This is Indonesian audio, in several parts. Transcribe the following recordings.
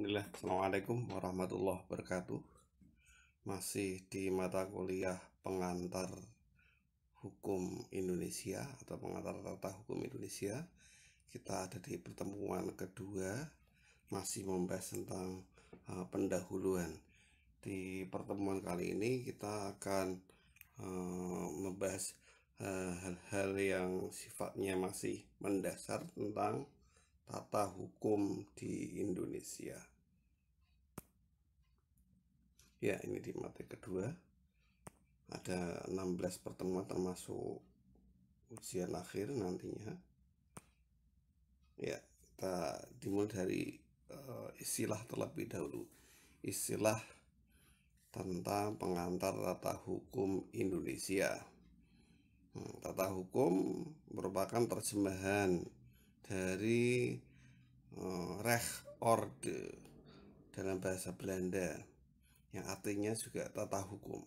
Alhamdulillah, Assalamualaikum warahmatullahi wabarakatuh. Masih di mata kuliah pengantar hukum Indonesia atau pengantar tata hukum Indonesia. Kita ada di pertemuan kedua, masih membahas tentang pendahuluan. Di pertemuan kali ini kita akan membahas hal-hal yang sifatnya masih mendasar tentang tata hukum di Indonesia. Ya, ini di materi kedua ada 16 pertemuan termasuk ujian akhir nantinya. Ya, kita dimulai dari istilah terlebih dahulu. Istilah tentang pengantar tata hukum Indonesia. Tata hukum merupakan terjemahan dari Rechtsorde dalam bahasa Belanda, yang artinya juga tata hukum.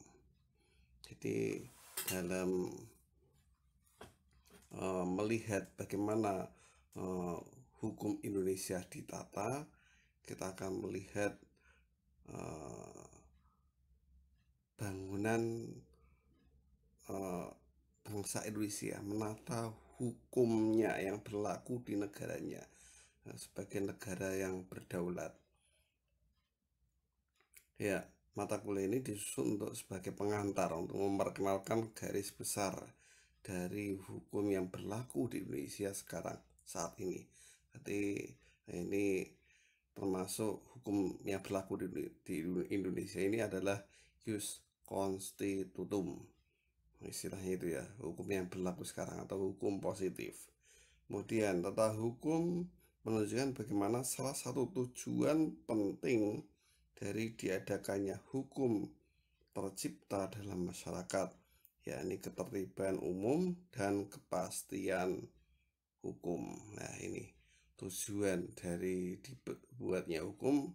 Jadi dalam melihat bagaimana hukum Indonesia ditata, kita akan melihat bangunan bangsa Indonesia, menata hukumnya yang berlaku di negaranya sebagai negara yang berdaulat. Ya, mata kuliah ini disusun untuk sebagai pengantar untuk memperkenalkan garis besar dari hukum yang berlaku di Indonesia sekarang saat ini. Jadi ini termasuk hukum yang berlaku di Indonesia ini adalah jus constitutum, istilahnya itu ya, hukum yang berlaku sekarang atau hukum positif. Kemudian tata hukum menunjukkan bagaimana salah satu tujuan penting dari diadakannya hukum tercipta dalam masyarakat, yakni ketertiban umum dan kepastian hukum. Nah, ini tujuan dari dibuatnya hukum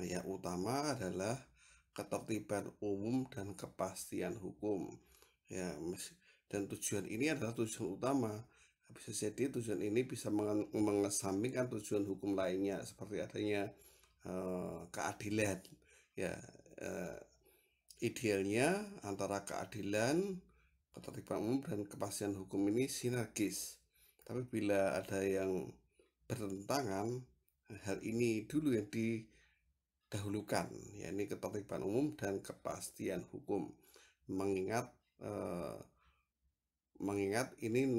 yang utama adalah ketertiban umum dan kepastian hukum. Ya, dan tujuan ini adalah tujuan utama. Bisa jadi tujuan ini bisa mengesampingkan tujuan hukum lainnya seperti adanya keadilan. Ya, idealnya antara keadilan, ketertiban umum dan kepastian hukum ini sinergis. Tapi bila ada yang bertentangan, hal ini dulu yang didahulukan, yakni ketertiban umum dan kepastian hukum. Mengingat ini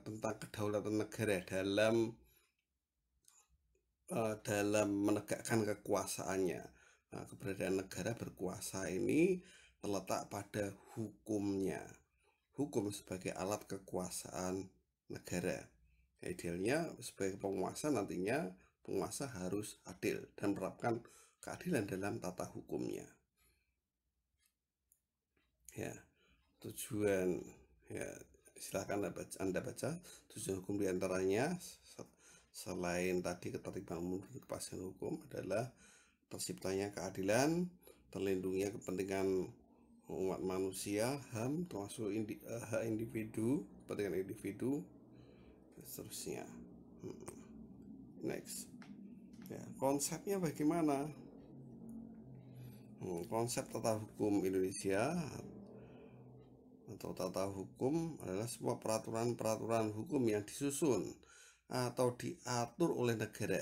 tentang kedaulatan negara dalam menegakkan kekuasaannya. Nah, keberadaan negara berkuasa ini terletak pada hukumnya. Hukum sebagai alat kekuasaan negara. Idealnya sebagai penguasa nantinya penguasa harus adil dan menerapkan keadilan dalam tata hukumnya. Ya, tujuan, ya silahkan Anda baca tujuan hukum diantaranya selain tadi ketertiban umum dan kepastian hukum adalah terciptanya keadilan, terlindunginya kepentingan umat manusia, HAM termasuk hak individu, kepentingan individu, dan seterusnya. Next, ya, konsepnya bagaimana? Konsep tata hukum Indonesia atau tata hukum adalah sebuah peraturan hukum yang disusun atau diatur oleh negara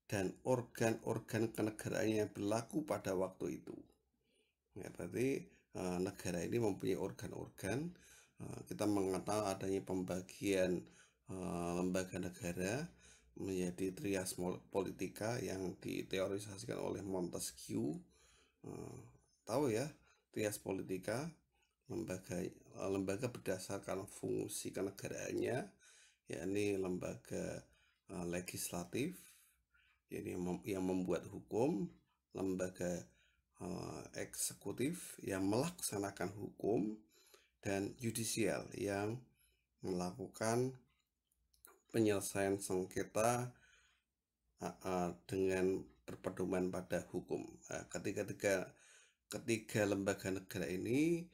dan organ-organ kenegaraan yang berlaku pada waktu itu. Ya, berarti negara ini mempunyai organ-organ. Kita mengenal adanya pembagian lembaga negara menjadi trias politika yang diteorisasikan oleh Montesquieu. Tahu ya, trias politika, lembaga berdasarkan fungsi kenegaraannya, yakni lembaga legislatif yang membuat hukum, lembaga eksekutif yang melaksanakan hukum, dan yudisial yang melakukan penyelesaian sengketa dengan berpedoman pada hukum. Ketiga lembaga negara ini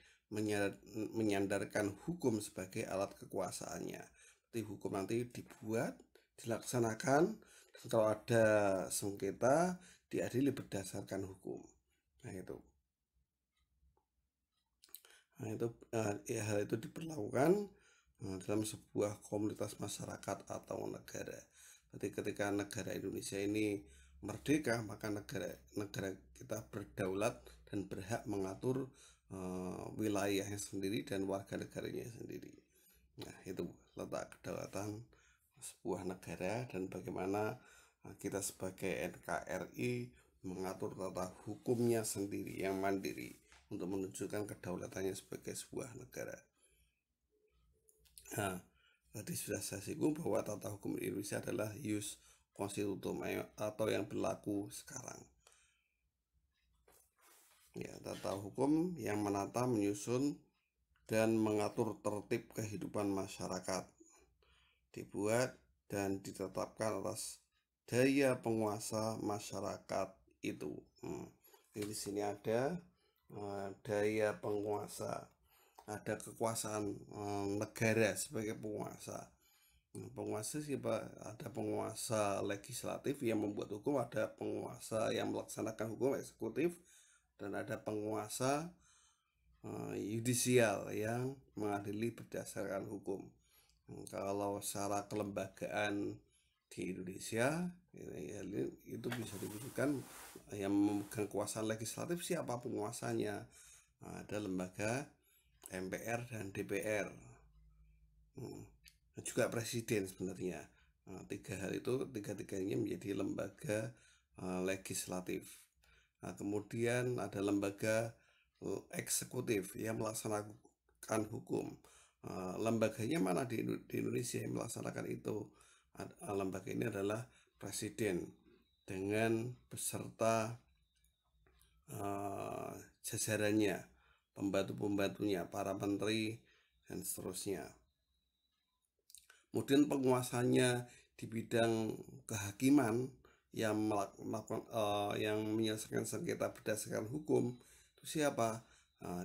menyandarkan hukum sebagai alat kekuasaannya. Jadi hukum nanti dibuat, dilaksanakan, Dan kalau ada sengketa, diadili berdasarkan hukum. Nah itu. Hal itu diperlakukan dalam sebuah komunitas masyarakat atau negara. Berarti ketika negara Indonesia ini merdeka, maka negara kita berdaulat dan berhak mengatur wilayahnya sendiri dan warga negaranya sendiri. Nah, itu letak kedaulatan sebuah negara dan bagaimana kita sebagai NKRI mengatur tata hukumnya sendiri yang mandiri untuk menunjukkan kedaulatannya sebagai sebuah negara. Nah, tadi sudah saya singgung bahwa tata hukum Indonesia adalah ius constitutum atau yang berlaku sekarang. Ya, tata hukum yang menata, menyusun, dan mengatur tertib kehidupan masyarakat dibuat dan ditetapkan atas daya penguasa masyarakat itu. Di sini ada daya penguasa, ada kekuasaan negara sebagai penguasa. Penguasa siapa? Ada penguasa legislatif yang membuat hukum, ada penguasa yang melaksanakan hukum eksekutif, dan ada penguasa yudisial yang mengadili berdasarkan hukum. Kalau secara kelembagaan di Indonesia itu bisa diwujudkan yang memegang kekuasaan legislatif siapa penguasanya. Ada lembaga MPR dan DPR, dan juga presiden sebenarnya. Tiga hal itu, tiga-tiganya menjadi lembaga legislatif. Kemudian ada lembaga eksekutif yang melaksanakan hukum. Lembaganya mana di Indonesia yang melaksanakan itu? Lembaga ini adalah presiden dengan beserta jajarannya, pembantu-pembantunya, para menteri, dan seterusnya. Kemudian penguasanya di bidang kehakiman yang menyelesaikan sengketa berdasarkan hukum itu siapa?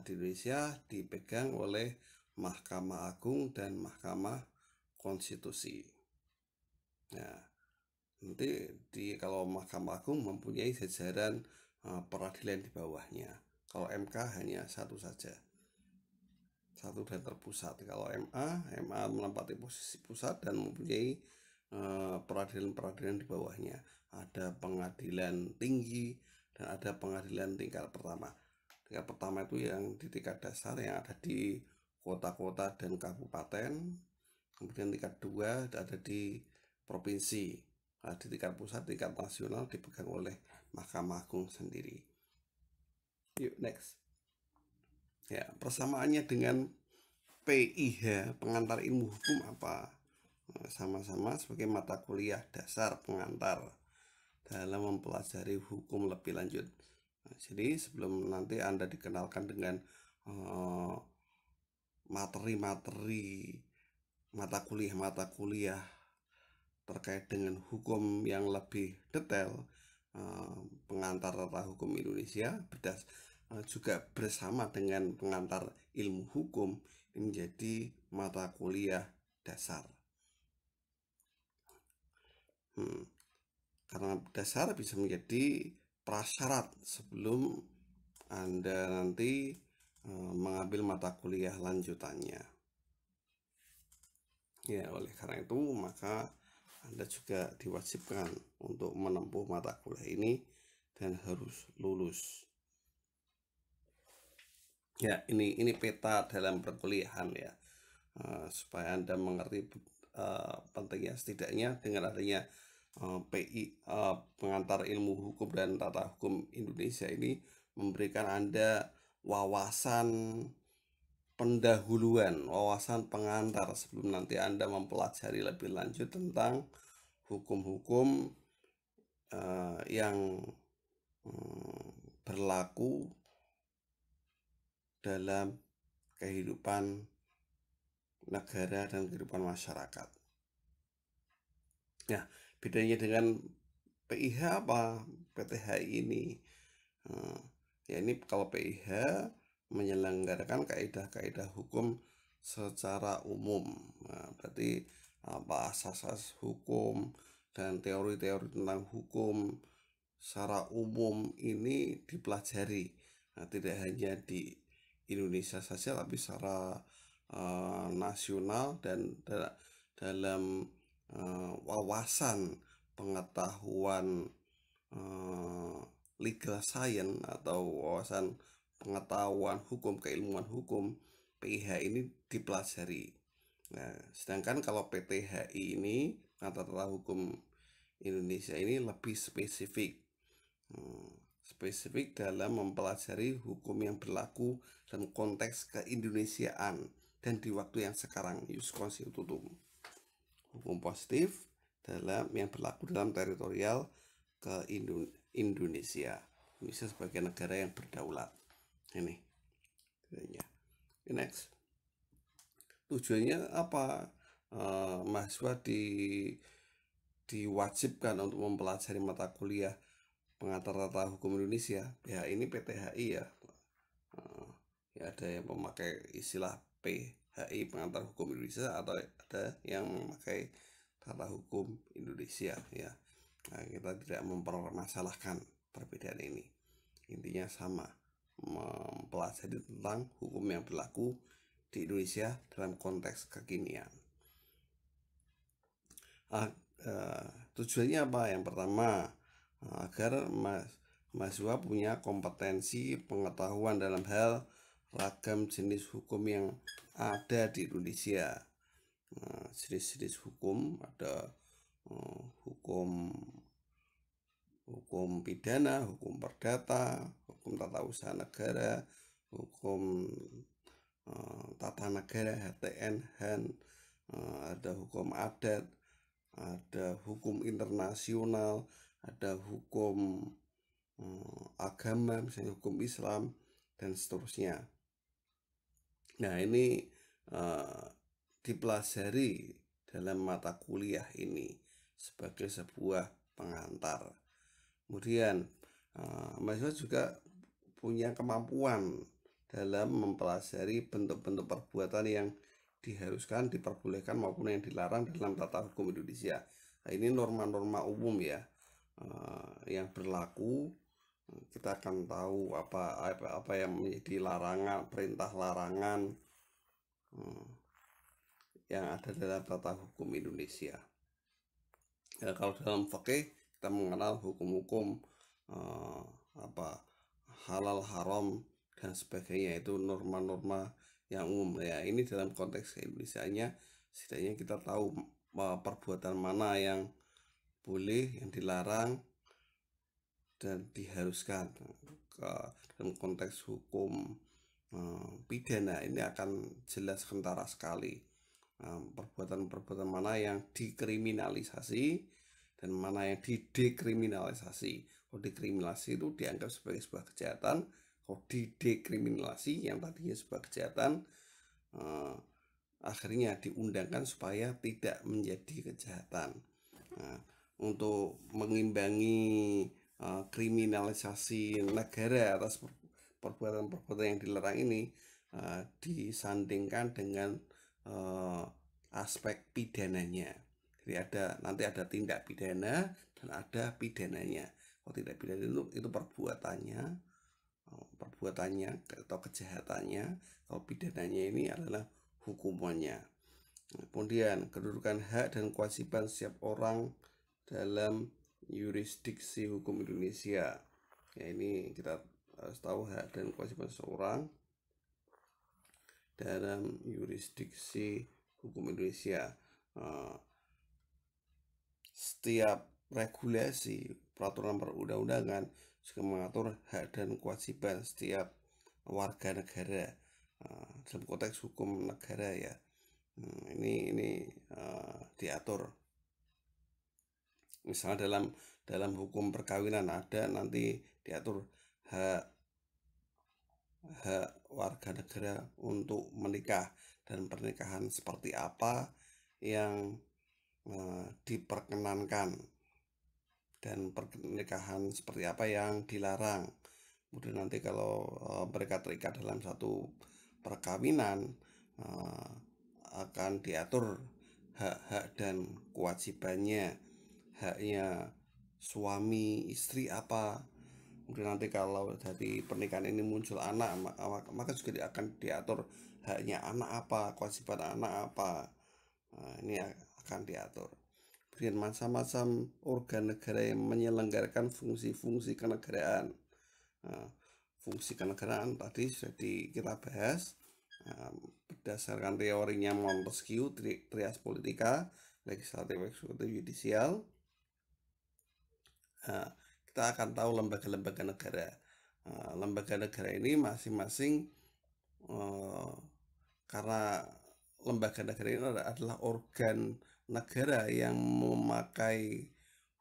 Di Indonesia dipegang oleh Mahkamah Agung dan Mahkamah Konstitusi. Nah, nanti kalau Mahkamah Agung mempunyai jajaran peradilan di bawahnya. Kalau MK hanya satu saja, satu dan terpusat. Kalau MA menempati posisi pusat dan mempunyai peradilan-peradilan di bawahnya. Ada pengadilan tinggi dan ada pengadilan tingkat pertama. Tingkat pertama itu yang di tingkat dasar yang ada di kota-kota dan kabupaten. Kemudian tingkat dua ada di provinsi. Di tingkat pusat, tingkat nasional dipegang oleh Mahkamah Agung sendiri. Yuk next. Ya, persamaannya dengan PIH, pengantar ilmu hukum apa? Sama-sama sebagai mata kuliah dasar pengantar dalam mempelajari hukum lebih lanjut. Jadi sebelum nanti Anda dikenalkan dengan materi-materi mata kuliah terkait dengan hukum yang lebih detail, pengantar tata hukum Indonesia juga bersama dengan pengantar ilmu hukum menjadi mata kuliah dasar. Karena dasar bisa menjadi prasyarat sebelum Anda nanti mengambil mata kuliah lanjutannya. Ya, oleh karena itu maka Anda juga diwajibkan untuk menempuh mata kuliah ini dan harus lulus. Ya, ini peta dalam perkuliahan ya, supaya Anda mengerti pentingnya. Setidaknya dengan adanya PI, pengantar ilmu hukum dan tata hukum Indonesia ini memberikan Anda wawasan pendahuluan, wawasan pengantar sebelum nanti Anda mempelajari lebih lanjut tentang hukum-hukum yang berlaku dalam kehidupan negara dan kehidupan masyarakat. Nah, bedanya dengan PIH apa? PTHI ini. Ya ini kalau PIH menyelenggarakan kaidah-kaidah hukum secara umum. Berarti apa asas-asas hukum, dan teori-teori tentang hukum secara umum ini dipelajari. Nah, tidak hanya di Indonesia saja, tapi secara nasional dan dalam wawasan pengetahuan legal science atau wawasan pengetahuan hukum, keilmuan hukum, PIH ini dipelajari. Nah, sedangkan kalau PTHI ini, Tata Hukum Indonesia ini lebih spesifik. Spesifik dalam mempelajari hukum yang berlaku dalam konteks keindonesiaan dan di waktu yang sekarang, ius constitutum. Hukum positif dalam yang berlaku dalam teritorial ke Indonesia sebagai negara yang berdaulat. Ini next. Tujuannya apa? Mahasiswa diwajibkan untuk mempelajari mata kuliah pengantar tata hukum Indonesia. Ya, ini PTHI ya. Ya, ada yang memakai istilah PHI pengantar hukum Indonesia, atau ada yang memakai tata hukum Indonesia ya. Nah, kita tidak mempermasalahkan perbedaan ini. Intinya sama, mempelajari tentang hukum yang berlaku di Indonesia dalam konteks kekinian. Tujuannya apa? Yang pertama, agar mahasiswa punya kompetensi pengetahuan dalam hal ragam jenis hukum yang ada di Indonesia. Jenis-jenis hukum ada hukum pidana, hukum perdata, hukum tata usaha negara, hukum tata negara, HTN, HAN, ada hukum adat, ada hukum internasional, ada hukum agama, misalnya hukum Islam, dan seterusnya. Nah, ini dipelajari dalam mata kuliah ini sebagai sebuah pengantar. Kemudian mahasiswa juga punya kemampuan dalam mempelajari bentuk-bentuk perbuatan yang diharuskan, diperbolehkan maupun yang dilarang dalam tata hukum Indonesia. Nah, ini norma-norma umum ya yang berlaku. Kita akan tahu apa yang menjadi larangan, perintah larangan yang ada dalam tata hukum Indonesia. Ya, kalau dalam fikih kita mengenal hukum-hukum halal, haram, dan sebagainya, itu norma-norma yang umum ya. Ini dalam konteks Indonesianya, setidaknya kita tahu perbuatan mana yang boleh, yang dilarang, dan diharuskan. Dalam konteks hukum pidana ini akan jelas kentara sekali perbuatan-perbuatan mana yang dikriminalisasi dan mana yang didekriminalisasi. Kalau dikriminalisasi itu dianggap sebagai sebuah kejahatan. Kalau didekriminalisasi, yang tadinya sebuah kejahatan, akhirnya diundangkan supaya tidak menjadi kejahatan. Nah, untuk mengimbangi kriminalisasi negara atas perbuatan-perbuatan yang dilarang ini, disandingkan dengan aspek pidananya. Jadi nanti ada tindak pidana dan ada pidananya. Kalau tindak pidana itu perbuatannya atau kejahatannya. Kalau pidananya ini adalah hukumannya. Kemudian kedudukan hak dan kewajiban setiap orang dalam yurisdiksi hukum Indonesia. Ya, ini kita harus tahu hak dan kewajiban seseorang dalam yurisdiksi hukum Indonesia. Setiap regulasi, peraturan perundang-undangan juga mengatur hak dan kewajiban setiap warga negara dalam konteks hukum negara ya. Ini diatur. Misalnya dalam hukum perkawinan ada nanti diatur hak warga negara untuk menikah dan pernikahan seperti apa yang diperkenankan dan pernikahan seperti apa yang dilarang. Kemudian nanti kalau mereka terikat dalam satu perkawinan, akan diatur hak-hak dan kewajibannya. haknya suami istri apa. Kemudian nanti kalau dari pernikahan ini muncul anak, maka juga akan diatur haknya anak apa, kewajiban anak apa. Nah, ini akan diatur. Kemudian macam-macam organ negara yang menyelenggarakan fungsi-fungsi kenegaraan. Nah, fungsi kenegaraan tadi sudah kita bahas. Nah, berdasarkan teorinya Montesquieu, trias politika, legislatif, eksekutif, yudisial. Nah, kita akan tahu lembaga-lembaga negara. Nah, lembaga negara ini masing-masing karena lembaga negara ini adalah organ negara yang memakai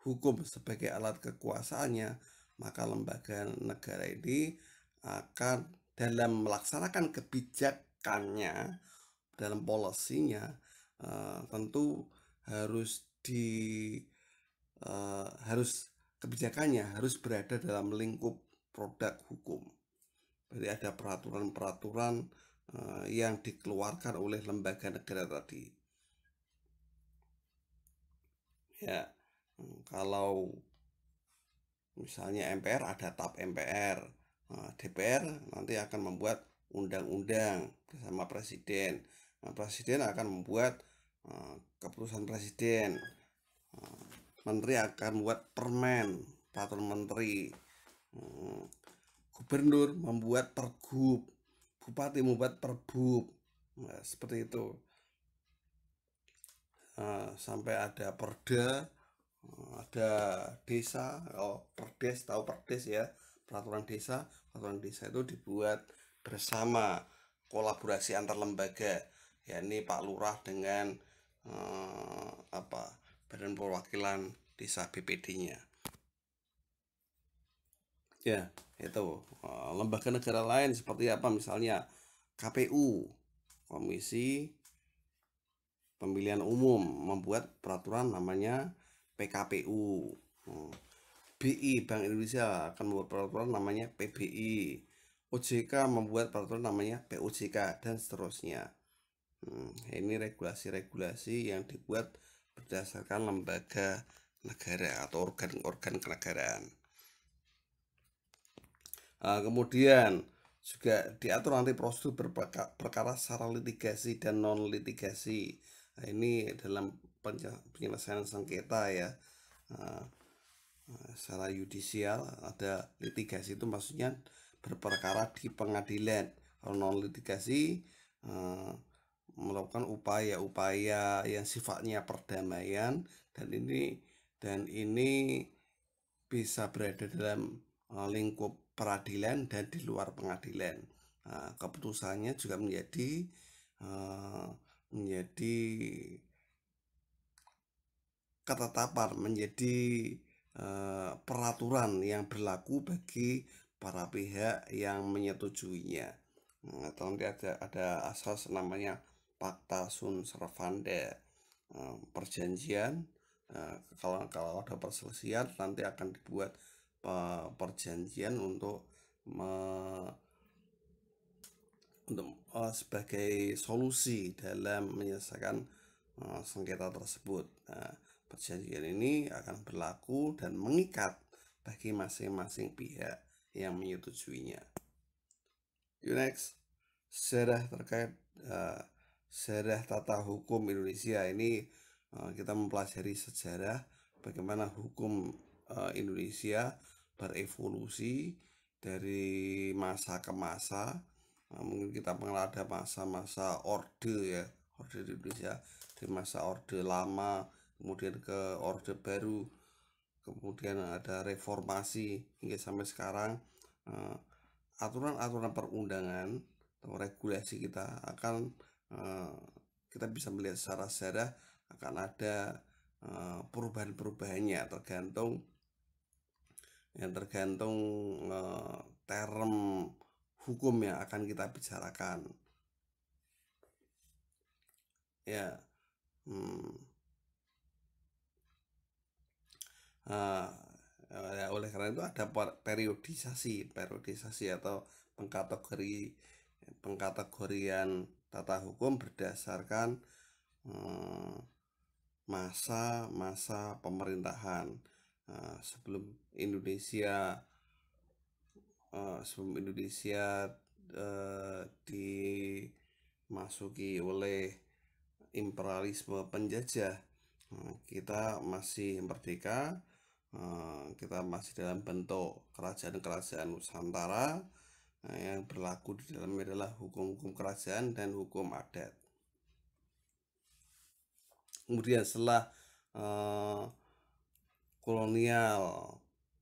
hukum sebagai alat kekuasaannya, maka lembaga negara ini akan dalam melaksanakan kebijakannya, dalam polisinya, tentu harus harus kebijakannya harus berada dalam lingkup produk hukum. Jadi ada peraturan-peraturan yang dikeluarkan oleh lembaga negara tadi. Ya, kalau misalnya MPR ada TAP MPR, DPR nanti akan membuat undang-undang bersama presiden. Nah, presiden akan membuat keputusan presiden. Menteri akan membuat permen, peraturan menteri. Gubernur membuat pergub, bupati membuat perbub. Nah, seperti itu. Sampai ada perda, ada desa. Perdes, tahu perdes ya, peraturan desa. Peraturan desa itu dibuat bersama, kolaborasi antar lembaga, yakni Pak Lurah dengan Badan Perwakilan Desa BPD-nya. Ya, itu lembaga negara lain seperti apa, misalnya KPU, Komisi Pemilihan Umum, membuat peraturan namanya PKPU. BI, Bank Indonesia, akan membuat peraturan namanya PBI. OJK membuat peraturan namanya POJK, dan seterusnya. Ini regulasi-regulasi yang dibuat berdasarkan lembaga negara atau organ-organ kenegaraan. Kemudian juga diatur nanti prosedur perkara secara litigasi dan non litigasi. Nah, ini dalam penyelesaian sengketa ya. Secara yudisial, ada litigasi itu maksudnya berperkara di pengadilan. Kalau non litigasi melakukan upaya-upaya yang sifatnya perdamaian, dan ini bisa berada dalam lingkup peradilan dan di luar pengadilan. Keputusannya juga menjadi ketetapan, menjadi peraturan yang berlaku bagi para pihak yang menyetujuinya. Atau nanti ada asas namanya Pacta sunt servanda, perjanjian. Kalau ada perselisihan nanti akan dibuat perjanjian untuk sebagai solusi dalam menyelesaikan sengketa tersebut. Nah, perjanjian ini akan berlaku dan mengikat bagi masing-masing pihak yang menyetujuinya. Next, sejarah terkait sejarah tata hukum Indonesia. Ini kita mempelajari sejarah bagaimana hukum Indonesia berevolusi dari masa ke masa. Mungkin kita mengenal ada masa-masa orde ya, orde di Indonesia, dari masa orde lama kemudian ke orde baru, kemudian ada reformasi hingga sampai sekarang. Aturan-aturan perundangan atau regulasi kita akan kita bisa melihat secara sejarah akan ada perubahan-perubahannya tergantung term hukum yang akan kita bicarakan ya. Oleh karena itu ada periodisasi atau pengkategorian tata hukum berdasarkan masa-masa pemerintahan sebelum Indonesia dimasuki oleh imperialisme penjajah. Kita masih merdeka, kita masih dalam bentuk kerajaan-kerajaan Nusantara. Yang berlaku di dalamnya adalah hukum-hukum kerajaan dan hukum adat. Kemudian setelah kolonial,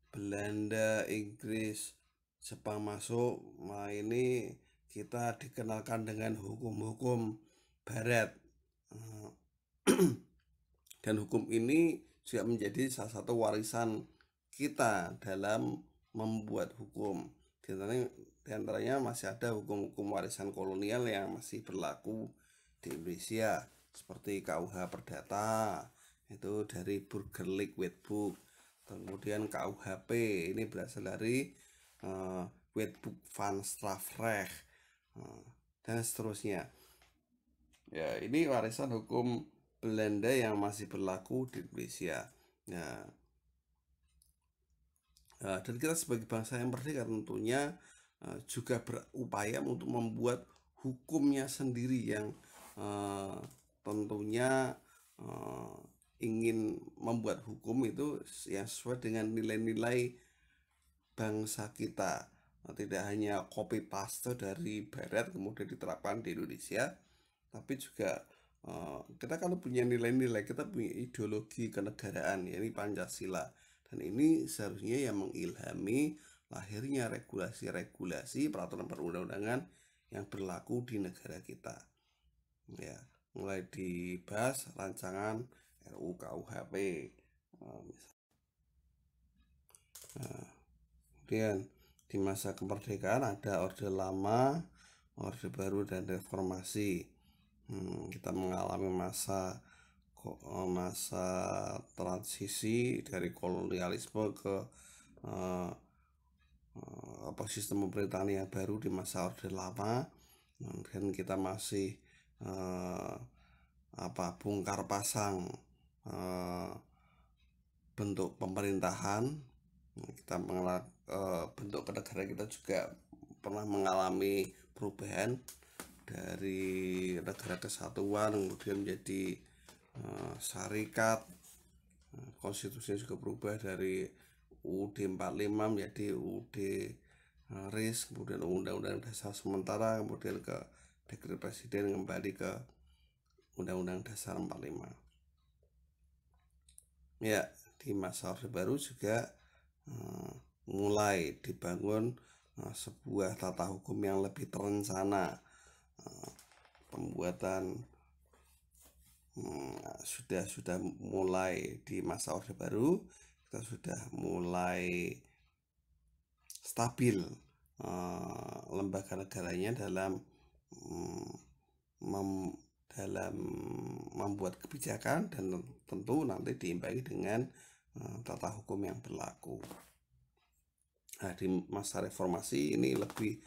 Belanda, Inggris, Jepang masuk, nah ini kita dikenalkan dengan hukum-hukum Barat. Dan hukum ini juga menjadi salah satu warisan kita dalam membuat hukum. Di antaranya masih ada hukum-hukum warisan kolonial yang masih berlaku di Indonesia, seperti KUH Perdata, itu dari Burgerlijk Wetboek. Kemudian KUHP ini berasal dari Wetboek van Strafrecht, dan seterusnya. Ya, ini warisan hukum Belanda yang masih berlaku di Indonesia. Dan kita sebagai bangsa yang merdeka tentunya juga berupaya untuk membuat hukumnya sendiri yang tentunya ingin membuat hukum itu yang sesuai dengan nilai-nilai bangsa kita. Tidak hanya copy paste dari Barat kemudian diterapkan di Indonesia, tapi juga kita kalau punya nilai-nilai, kita punya ideologi kenegaraan, yakni Pancasila. Dan ini seharusnya yang mengilhami lahirnya regulasi-regulasi peraturan perundang-undangan yang berlaku di negara kita. Ya, mulai dibahas rancangan RUU KUHP. Kemudian di masa kemerdekaan ada Orde Lama, Orde Baru, dan Reformasi. Kita mengalami masa transisi dari kolonialisme ke sistem pemerintahan yang baru di masa Orde Lama. Dan kita masih bongkar pasang bentuk pemerintahan. Kita mengenal bentuk kenegaraan kita juga pernah mengalami perubahan dari negara kesatuan kemudian menjadi syarikat. Konstitusinya juga berubah dari UUD 45 menjadi UUD RIS, kemudian Undang-Undang Dasar sementara, kemudian ke Dekret Presiden kembali ke Undang-Undang Dasar 45. Ya, di masa Orde Baru juga mulai dibangun sebuah tata hukum yang lebih terencana. Pembuatan sudah mulai di masa Orde Baru, kita sudah mulai stabil lembaga negaranya dalam membuat kebijakan, dan tentu nanti diimbangi dengan tata hukum yang berlaku. Di masa reformasi ini lebih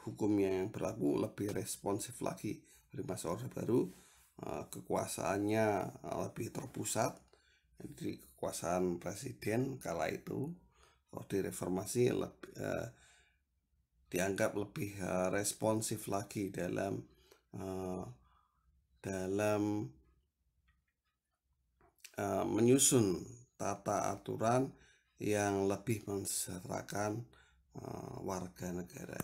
hukum yang berlaku lebih responsif lagi. Di masa Orde Baru kekuasaannya lebih terpusat, jadi kekuasaan presiden kala itu. Kalau di reformasi dianggap lebih responsif lagi dalam menyusun tata aturan yang lebih mensejahterakan warga negara.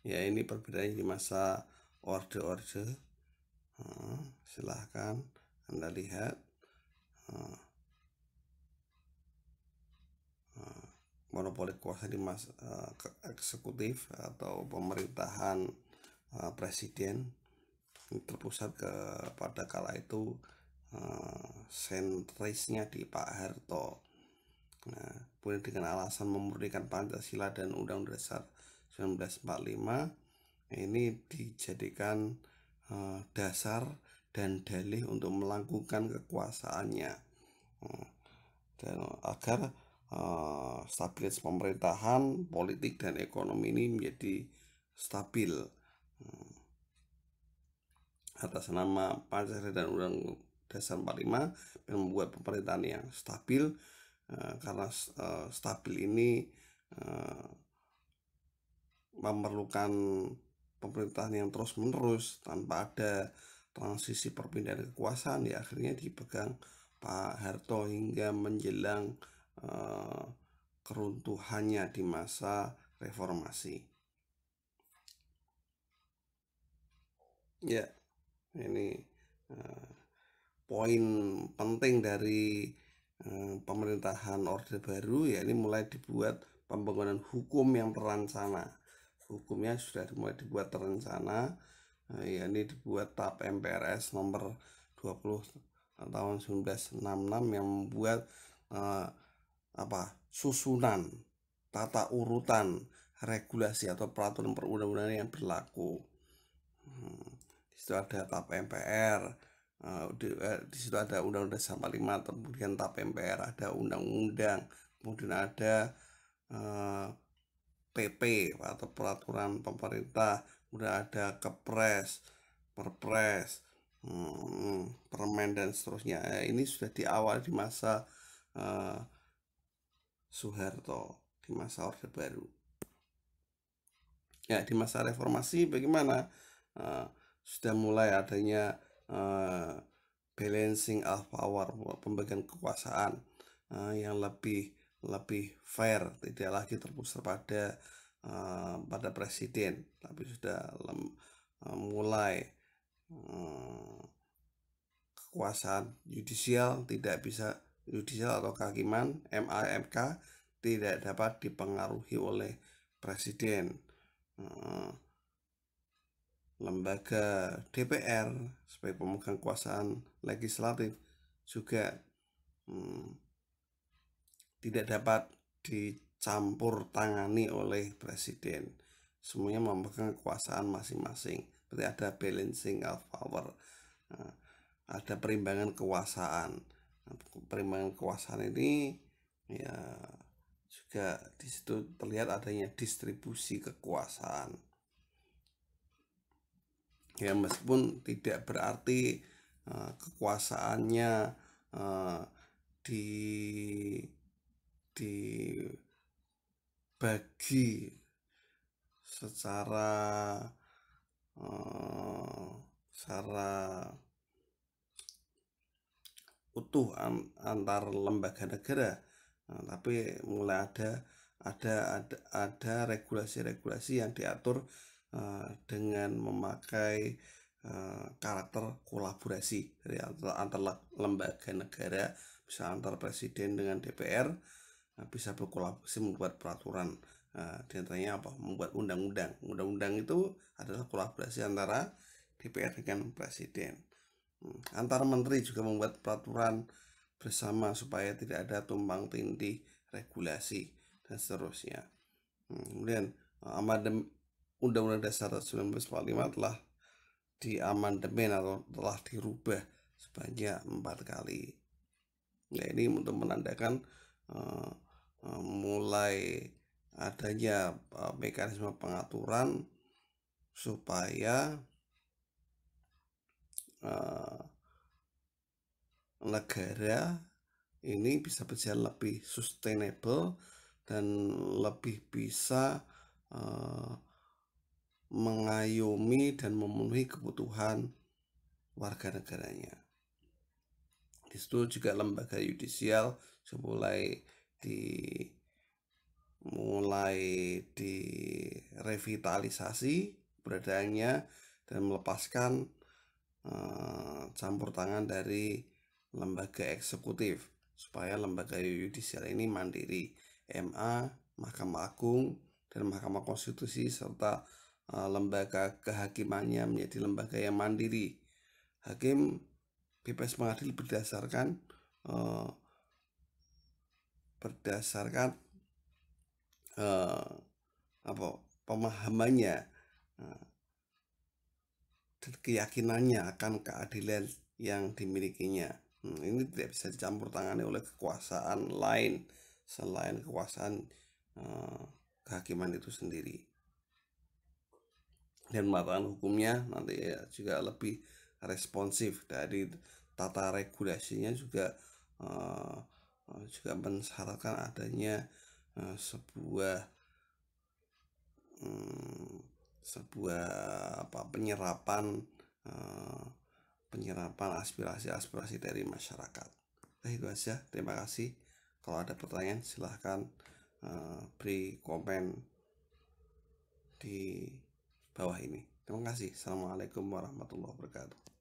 Ya, ini perbedaannya di masa orde-orde. Silahkan Anda lihat monopoli kuasa di masa eksekutif atau pemerintahan presiden terpusat pada kala itu sentrisnya di Pak Harto. Kemudian dengan alasan memurnikan Pancasila dan Undang-Undang Dasar 1945, ini dijadikan dasar dan dalih untuk melakukan kekuasaannya, dan agar stabilitas pemerintahan, politik, dan ekonomi ini menjadi stabil. atas nama Pancasila dan Undang-Undang Dasar 45 dan membuat pemerintahan yang stabil. Karena stabil ini memerlukan pemerintahan yang terus-menerus tanpa ada transisi perpindahan kekuasaan, ya akhirnya dipegang Pak Harto hingga menjelang keruntuhannya di masa reformasi. Ya, ini poin penting dari pemerintahan Orde Baru, ya ini mulai dibuat pembangunan hukum yang terencana. Hukumnya sudah mulai dibuat terencana, ya ini dibuat TAP MPRS nomor 20 tahun 1966 yang membuat susunan tata urutan regulasi atau peraturan perundang-undangan yang berlaku. Di situ ada TAP MPR, di situ ada Undang-Undang 45, kemudian TAP MPR, ada undang-undang, kemudian ada PP atau peraturan pemerintah, kemudian ada Kepres, Perpres, Permen dan seterusnya. Ini sudah di awal di masa Soeharto, di masa Orde Baru. Ya, di masa reformasi bagaimana? Sudah mulai adanya balancing of power, pembagian kekuasaan yang lebih fair, tidak lagi terpusat pada presiden, tapi sudah mulai kekuasaan yudisial atau kehakiman MA/MK tidak dapat dipengaruhi oleh presiden. Lembaga DPR sebagai pemegang kekuasaan legislatif juga tidak dapat dicampur tangani oleh presiden. Semuanya memegang kekuasaan masing-masing. Berarti ada balancing of power, ada perimbangan kekuasaan. Perimbangan kekuasaan ini ya juga di situ terlihat adanya distribusi kekuasaan. Ya, meskipun tidak berarti kekuasaannya dibagi secara utuh antar lembaga negara, tapi mulai ada regulasi-regulasi yang diatur dengan memakai karakter kolaborasi dari antar lembaga negara, bisa antar presiden dengan DPR, bisa berkolaborasi membuat peraturan. Di antaranya membuat undang-undang. Undang-undang itu adalah kolaborasi antara DPR dengan presiden. Antar menteri juga membuat peraturan bersama supaya tidak ada tumpang tindih regulasi dan seterusnya. Kemudian Undang-Undang Dasar 1945 telah diamandemen atau telah dirubah sebanyak 4 kali. Nah, ini untuk menandakan mulai adanya mekanisme pengaturan supaya negara ini bisa berjalan lebih sustainable dan lebih bisa mengayomi dan memenuhi kebutuhan warga negaranya. Di situ juga lembaga yudisial mulai direvitalisasi keberadaannya dan melepaskan campur tangan dari lembaga eksekutif supaya lembaga yudisial ini mandiri. MA, Mahkamah Agung, dan Mahkamah Konstitusi serta lembaga kehakimannya menjadi lembaga yang mandiri. Hakim bebas mengadil berdasarkan pemahamannya dan keyakinannya akan keadilan yang dimilikinya. Ini tidak bisa dicampur tangani oleh kekuasaan lain selain kekuasaan kehakiman itu sendiri. Dan matakan hukumnya nanti juga lebih responsif. Dari tata regulasinya juga juga mensyaratkan adanya sebuah sebuah penyerapan aspirasi-aspirasi dari masyarakat. Nah, itu aja. Terima kasih. Kalau ada pertanyaan silahkan beri komen di bawah ini. Terima kasih. Assalamualaikum warahmatullahi wabarakatuh.